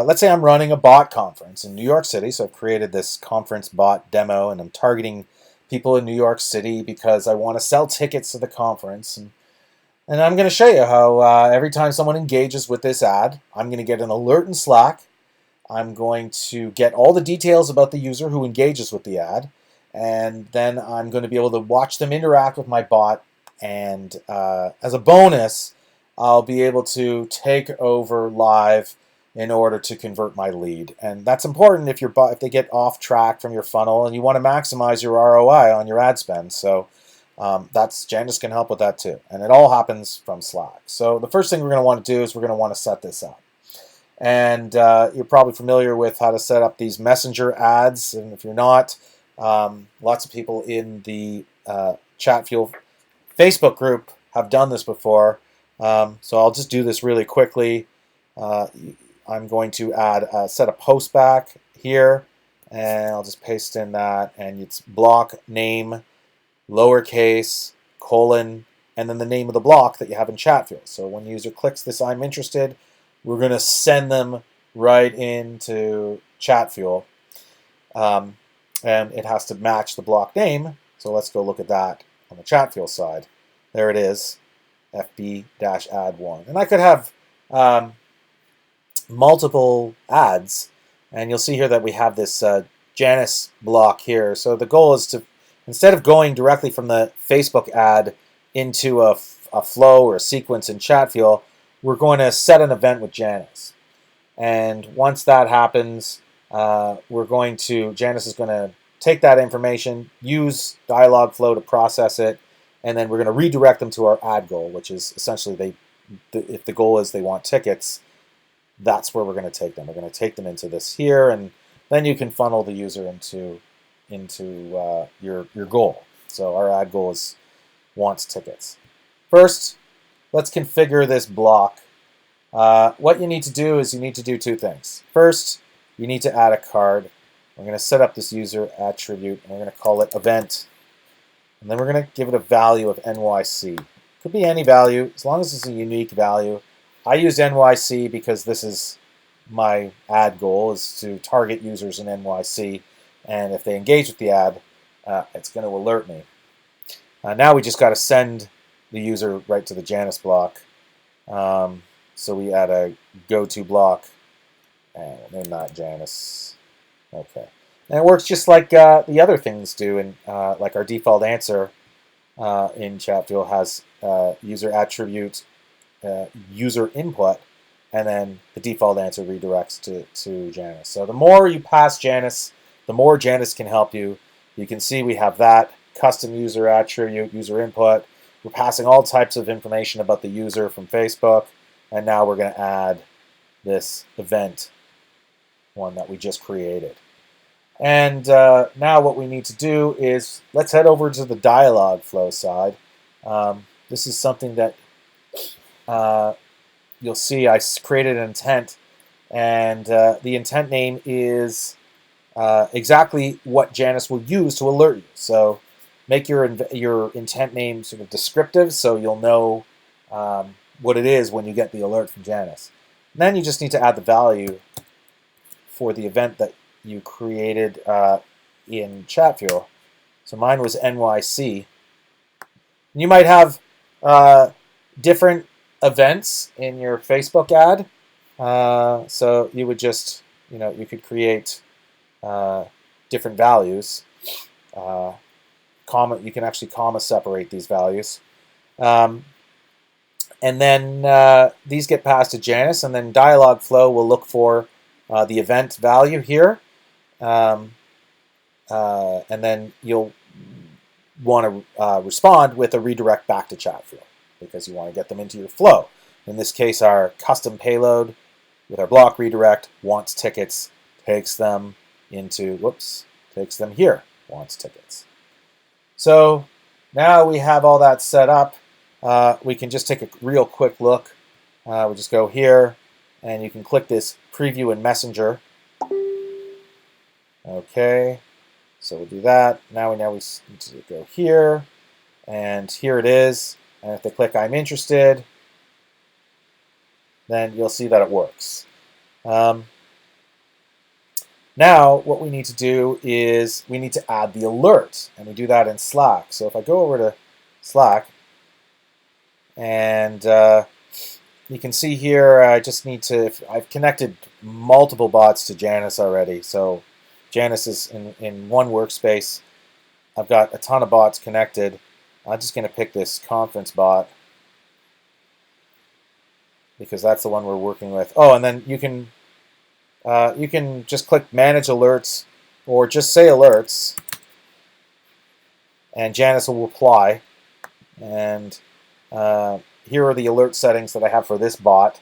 let's say I'm running a bot conference in New York City. So I've created this conference bot demo, and I'm targeting people in New York City because I want to sell tickets to the conference. And I'm going to show you how every time someone engages with this ad, I'm going to get an alert in Slack. I'm going to get all the details about the user who engages with the ad. And then I'm going to be able to watch them interact with my bot. And as a bonus, I'll be able to take over live in order to convert my lead. And that's important if they get off track from your funnel and you want to maximize your ROI on your ad spend. So Janice can help with that too. And it all happens from Slack. So the first thing we're going to want to do is we're going to want to set this up. And you're probably familiar with how to set up these messenger ads. And if you're not, lots of people in the Chatfuel Facebook group have done this before. So I'll just do this really quickly. I'm going to set a post back here, and I'll just paste in that, and it's block name, lowercase, colon, and then the name of the block that you have in Chatfuel. So when the user clicks this I'm interested, we're going to send them right into Chatfuel. And it has to match the block name. So let's go look at that on the Chatfuel side. There it is, FB-add1. And I could have multiple ads. And you'll see here that we have this Janice block here. So the goal is to, instead of going directly from the Facebook ad into a flow or a sequence in Chatfuel, we're going to set an event with Janice. And once that happens, Janice is going to take that information, use Dialogflow to process it, and then we're going to redirect them to our ad goal, which is essentially if the goal is they want tickets, that's where we're going to take them. We're going to take them into this here, and then you can funnel the user into your goal. So our ad goal is wants tickets. First, let's configure this block. What you need to do is you need to do two things. First, you need to add a card. We're going to set up this user attribute, and we're going to call it event. And then we're going to give it a value of NYC. Could be any value, as long as it's a unique value. I use NYC because this is my ad goal, is to target users in NYC. And if they engage with the ad, it's going to alert me. Now we just got to send the user right to the Janice block. So we add a go-to block, and we'll name that Janice. Okay, and it works just like the other things do, and like our default answer in Chatfuel has user attribute, user input, and then the default answer redirects to Janice. So the more you pass Janice, the more Janice can help you. You can see we have that custom user attribute, user input. We're passing all types of information about the user from Facebook. And now we're going to add this event one that we just created. And now what we need to do is let's head over to the Dialogflow side. This is something that you'll see I created an intent. And the intent name is exactly what Janice will use to alert you. So make your intent name sort of descriptive so you'll know what it is when you get the alert from Janice. And then you just need to add the value for the event that you created in Chatfuel. So mine was NYC. You might have different events in your Facebook ad. So you would just, you could create different values. You can actually comma separate these values. And then these get passed to Janice, and then Dialogflow will look for the event value here. And then you'll want to respond with a redirect back to Chatfuel because you want to get them into your flow. In this case, our custom payload with our block redirect wants tickets, takes them here, wants tickets. So now we have all that set up. We can just take a real quick look. We just go here, and you can click this preview in Messenger. Okay, so we'll do that. Now we need to go here, and here it is. And if they click I'm interested, then you'll see that it works. Now, what we need to do is we need to add the alert, and we do that in Slack. So if I go over to Slack, and you can see here, I just need to, I've connected multiple bots to Janice already. So Janice is in one workspace. I've got a ton of bots connected. I'm just going to pick this conference bot because that's the one we're working with. Oh, and then you can just click Manage Alerts or just say Alerts, and Janice will reply. And here are the alert settings that I have for this bot.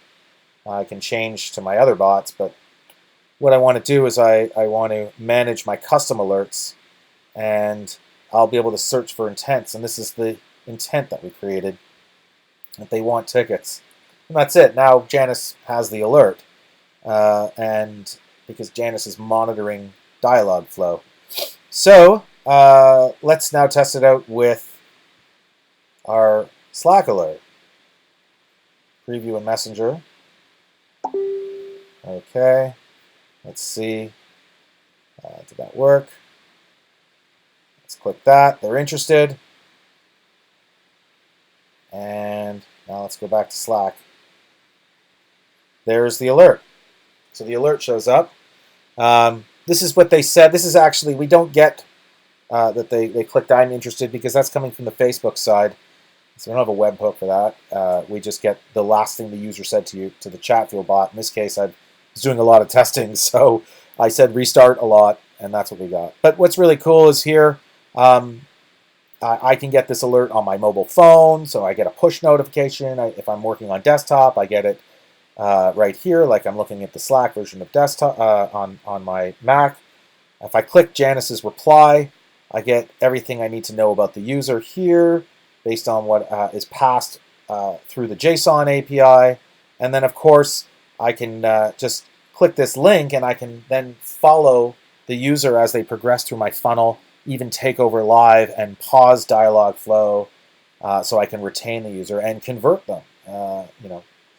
I can change to my other bots, but what I want to do is I want to manage my custom alerts, and I'll be able to search for intents. And this is the intent that we created, that they want tickets. And that's it. Now Janice has the alert, and because Janice is monitoring Dialogflow. So let's now test it out with our Slack alert. Preview in Messenger. Okay, let's see. Did that work? Let's click that. They're interested. And now let's go back to Slack. There's the alert. So the alert shows up. This is what they said. This is actually, we don't get that they clicked I'm interested because that's coming from the Facebook side. So we don't have a webhook for that. We just get the last thing the user said to the Chatfuel bot. In this case, I was doing a lot of testing, so I said restart a lot, and that's what we got. But what's really cool is here, I can get this alert on my mobile phone, so I get a push notification. If I'm working on desktop, I get it right here, like I'm looking at the Slack version of desktop on my Mac. If I click Janice's reply, I get everything I need to know about the user here, based on what is passed through the JSON API. And then, of course, I can just click this link, and I can then follow the user as they progress through my funnel, even take over live and pause Dialogflow so I can retain the user and convert them.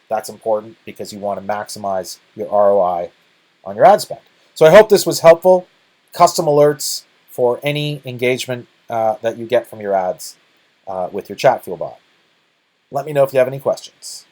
That's important because you want to maximize your ROI on your ad spend. So I hope this was helpful. Custom alerts for any engagement that you get from your ads with your Chatfuel bot. Let me know if you have any questions.